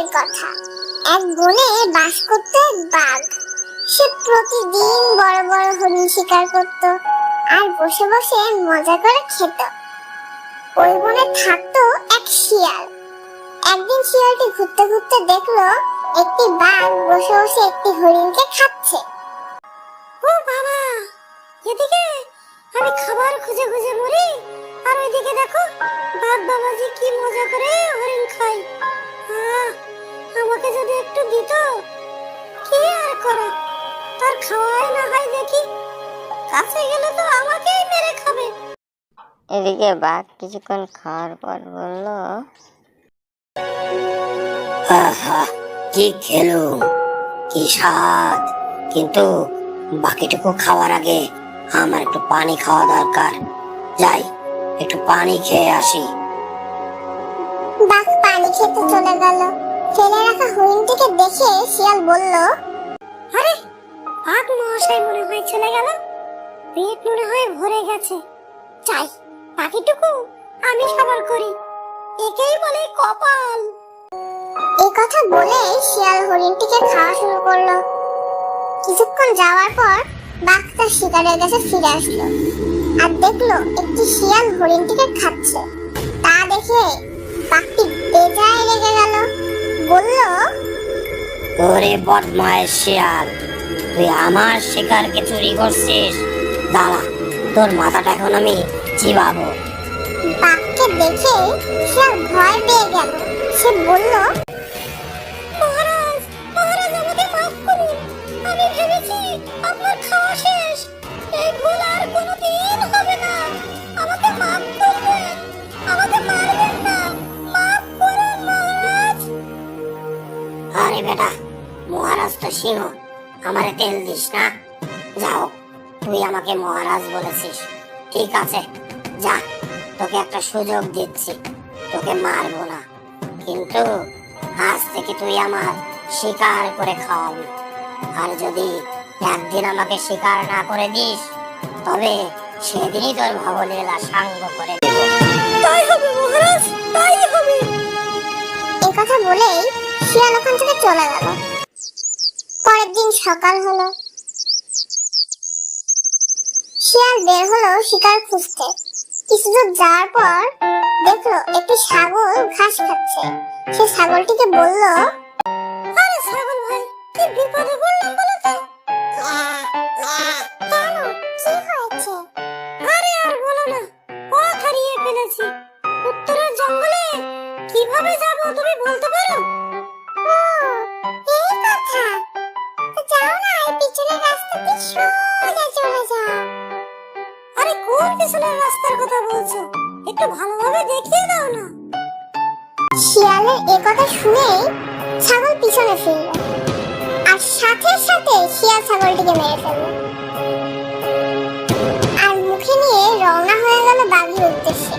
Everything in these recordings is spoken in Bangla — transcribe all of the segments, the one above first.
আগের কথা। এক বনে বাস করত এক বাঘ। সে প্রতিদিন বড় বড় হরিণ শিকার করত আর বসে বসে মজা করে খেত। ওই বনে থাকতো এক শিয়াল। একদিন শিয়ালটি ঘুরতে ঘুরতে দেখলো একটি বাঘ বসে বসে একটি হরিণকে খাচ্ছে। ও বাবা, এদিকে আমি খাবার খুঁজে খুঁজে মরি, আর ওইদিকে দেখো বাঘ বাবাজি কি মজা করে হরিণ খায়। আমাকে যদি একটু দিত, কি আর করা, তার খাওয়াই না হয় দেখি। কাছে গেলে তো আমাকেই মেরে খাবে। এদিকে বাঘ কিছুক্ষণ খাওয়ার পর বলল, আহা, কি খেলো, কি স্বাদ! কিন্তু বাকিটুকু খাওয়ার আগে আমার একটু পানি খাওয়া দরকার। যাই, একটু পানি খেয়ে আসি। বাঘ পানি খেতে চলে গেল। ফেলে রাখা হরিণটিকে দেখে শিয়াল বলল, আরে, বাঘ মহাশয় মনে হয় চলে গেল, পেট মনে হয় ভরে গেছে। চাই বাকিটুকু আমি খাবার করি, একেই বলে কপাল। এই কথা বলে শিয়াল হরিণটিকে খাওয়া শুরু করলো। কিছুক্ষণ যাওয়ার পর বাঘ তার শিকারের কাছে ফিরে আসলো আর দেখলো একটি শিয়াল হরিণটিকে খাচ্ছে। তা দেখে বাঘটি বেজায় রেগে গেল। বলল, ওরে বদমাইশ শিয়াল, তুই আমার শিকারকে চুরি করছিস! দাঁড়া, তোর মাথাটা এখন আমি চিবাবো। বাঘকে দেখে শিয়াল ভয় পেয়ে গেল। সে বলল, মহারাজ, মহারাজ আমাকে মাফ করুন। আমি ভেবেছি আপনার খাওয়া শেষ। এই ভুল আর কোনোদিন হবে না। আমাকে মাফ করবেন, আমাকে মারবেন না। মাফ করুন মহারাজ। আরে বেটা, মহারাজ তো সিংহ, আমারে তেল দিস না। যাও, তুই আমাকে মহারাজ বলেছিস, ঠিক আছে, যা, তোকে একটা সুযোগ দিচ্ছি। তোকে মারবো না, কিন্তু আজ থেকে তুই আমার শিকার করে খাওয়াবি। আর যদি একদিন আমাকে শিকার না করে দিস, তবে সেদিনই তোর ভবলীলা সাঙ্গ করে দেব। তাই হবে মহারাজ, তাই হবে। এই কথা বলেই শিয়াল ওখান থেকে চলে গেল। পরের দিন সকাল হলো। শিয়াল বের হলো শিকার খুঁজতে। কিছু দূর যাওয়ার পর দেখলো একটি ছাগল ঘাস খাচ্ছে। সে ছাগলটিকে বলল, আরে ছাগল ভাই, কি বিপদে পড়লাম বলো তো? কেন, কি হয়েছে? আরে আর বলো না, পথ হারিয়ে ফেলেছি। উত্তরের জঙ্গলে কিভাবে যাব তুমি বলতে পারো? ও, এই কথা। তো যাও না, এই পিছনের রাস্তাতে সোজা চলে যাও। আরে কোন পিছনের রাস্তার কথা বলছো? একটু ভালোভাবে দেখিয়ে দাও না। শিয়ালের এ কথা শুনে ছাগল পিছনে ফিরল আর সাথে সাথে শিয়াল ছাগলটিকে মেরে ফেলল আর মুখে নিয়ে রওনা হয়ে গেল বাঘের উদ্দেশ্যে।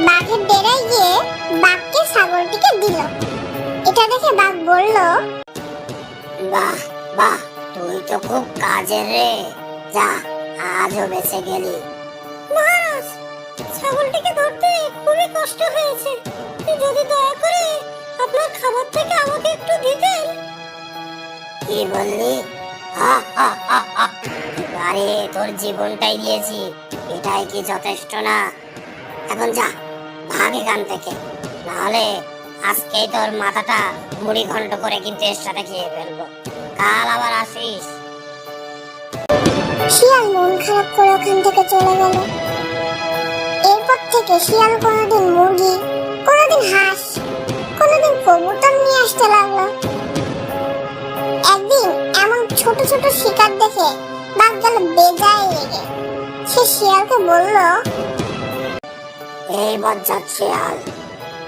বাঘের ডেরায় গিয়ে বাঘকে ছাগলটিকে দিল। এটা দেখে বাঘ বলল, বাহ বাহ, তুই তো খুব কাজের রে। যা, আজও বেঁচে গেলি। মহারাজ, ছাগলটিকে ধরতে খুবই কষ্ট হয়েছে। যদি দয়া করে আপনার খাবার থেকে আমাকে একটু দিতেন। কি বললি? হা, হা, হা, হা। আরে, তোর জীবনটাই দিয়েছি, এটাই কি যথেষ্ট না? এখন যা, ভাগ এখান থেকে, নাহলে আজকেই তোর মাথাটা মুড়ি ঘন্ট করে কিন্তু এর সাথে খেয়ে ফেলবো। কাল আবার আসিস। শিয়াল মন খারাপ করে ওখান থেকে চলে গেল। এরপর থেকে শিয়াল কোনোদিন মুরগি, কোনোদিন হাঁস, কোনোদিন কবুতর নিয়ে আসতে লাগলো। একদিন এমন ছোট ছোট শিকার দেখে বাঘ গেল বেজায় রেগে। সে শিয়ালকে বলল, এই বজ্জাত শিয়াল,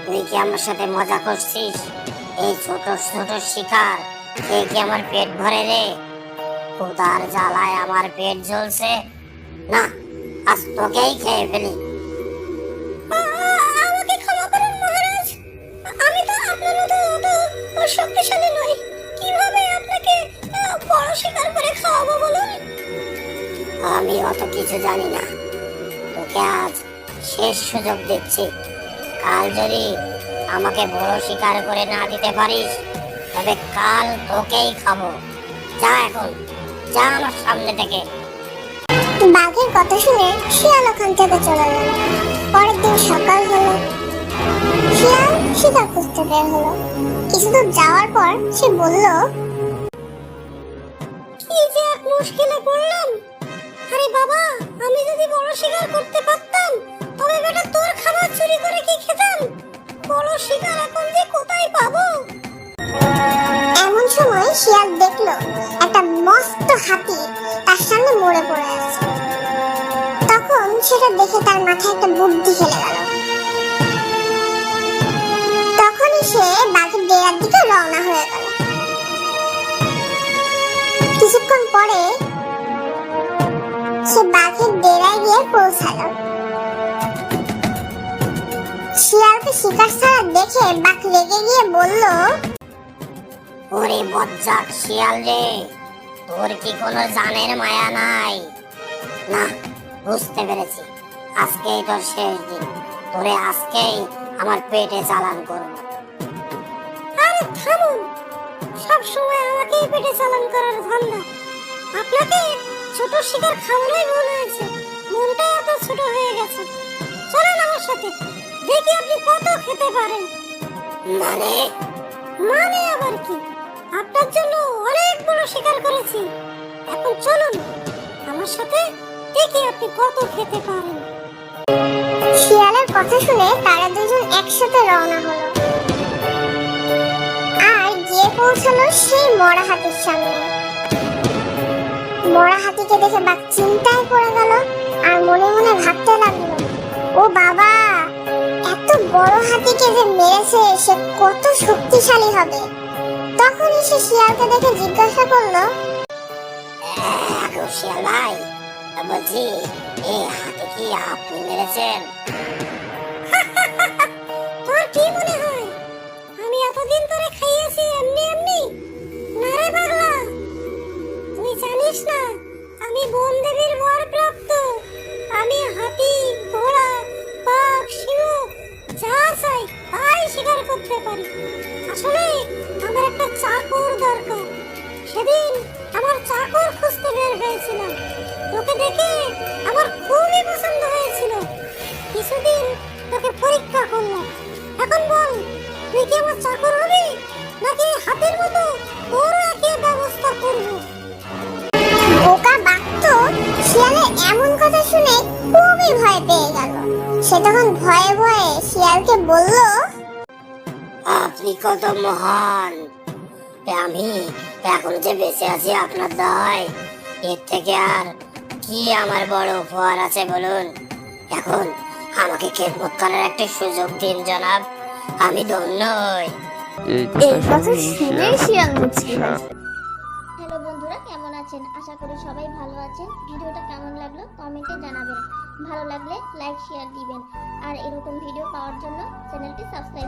তুই কি আমার সাথে মজা করছিস? এই ছোট ছোট শিকার খেয়ে কি আমার পেট ভরে রে? ক্ষুধার জ্বালায় আমার পেট জ্বলছে। না, আজ তোকেই খেয়ে ফেলি। আমাকে ক্ষমা করুন মহারাজ, আমি তো আপনার মতো অত শক্তিশালী নই। কিভাবে আপনাকে বড় শিকার করে খাওয়াবো বলুন? আমি অত কিছু জানি না, তোকে আজ শেষ সুযোগ দিচ্ছি। কাল যদি আমাকে বড় শিকার করে না দিতে পারিস তবে কাল তোকেই খাবো। যা এখন, যা আমার সামনে থেকে। বাঘের কথা শুনে শিয়াল ওখান থেকে চলে গেল। পরের দিন সকাল হলো, শিয়াল শিকার খুঁজতে বের হলো। কিছুদূর যাওয়ার পর সে বলল, কি যে এক মুশকিলে পড়লাম। আরে বাবা, আমি যদি বড় শিকার করতে পারতাম তবে বেটা তোর খাবার চুরি করে কি খেতাম। বড় শিকার এখন যে কোথায় পাবো। এমন সময় শিয়াল দেখলো একটা মস্ত হাতি তার সামনে মরে পড়ে আছে। তখন সেটা দেখে তার মাথায় একটা বুদ্ধি খেলে গেল। তখনই সে বাঘের ডেরার দিকে রওনা হয়ে গেল। কিছুক্ষণ পরে সে বাঘের ডেরায় গিয়ে পৌঁছালো। শিয়ালকে শিকার ছাড়া দেখে বাঘ রেগে গিয়ে বলল, ওরে বজ্জাত শিয়াল রে, তোর কি কোনো জানের মায়া নাই? না, বুঝতে পেরেছি, আজকেই তোর শেষ দিন। তোরে আজকেই আমার পেটে চালান করবো। আরে থামুন, সব সময় আমাকেই পেটে চালান করার ধান্দা। আপনাকে ছোট শিকার খাওয়ানোই ভুল হয়েছে, মনটা এত ছোট হয়ে গেছে। চলেন আমার সাথে, দেখি আপনি কত খেতে পারেন। মানে? মানে আবার কি, আপনার জন্য অনেক বড় শিকার করেছি। এখন চলুন আমার সাথে, দেখি আপনি কত খেতে পারেন। শিয়ালের কথা শুনে তারা দুজন একসাথে রওনা হলো আর গিয়ে পৌঁছালো সেই মরা হাতির সামনে। মরা হাতিকে দেখে বাঘ চিন্তায় পড়ে গেল আর মনে মনে ভাবতে লাগলো, ও বাবা, এত বড় হাতিকে যে মেরেছে সে কত শক্তিশালী হবে। তখনই সে শিয়ালকে দেখে জিজ্ঞাসা করলো, শিয়াল ভাই, বলছি এই হাতে কি আপনি মেরেছেন? তোর কি মনে হয় আমি এতদিন ধরে খাইয়েছি এমনি এমনি? না রে পাগলা, তুই জানিস না আমি বন দেবীর বর প্রাপ্ত। আমি হাতি, ঘোড়া, বাঘ, সিংহ যা চাই তাই শিকার করতে পারি। আসলে আমার একটা চাকর দরকার। সেদিন আমার চাকর খুঁজতে বের হয়েছিলাম, তোকে দেখে আমার খুবই পছন্দ হয়েছিল। কিছুদিন তোকে পরীক্ষা করলাম। এখন বল, তুই কি আমার চাকর হবি নাকি হাতের মতো তোর একই ব্যবস্থা করবো? বোকা বাঘ তো শিয়ালের এমন কথা শুনে খুবই ভয় পেয়ে গেল। সে তখন ভয়ে ভয়ে শিয়ালকে বলল, আপনি কত মহান! আমি এখন যে বেঁচে আছি আপনার দয়, এর থেকে আর কি আমার বড় উপহার আছে বলুন। এখন আমাকে খেদমত করার একটা সুযোগ দিন জনাব, আমি ধন্য হই। এই কথা শুনে শিয়াল মুচকি হাসে। হ্যালো বন্ধুরা, কেমন আছেন? আশা করি সবাই ভালো আছেন। ভিডিওটা কেমন লাগলো কমেন্টে জানাবেন। ভালো লাগলে লাইক শেয়ার দিবেন আর এরকম ভিডিও পাওয়ার জন্য চ্যানেলটি সাবস্ক্রাইব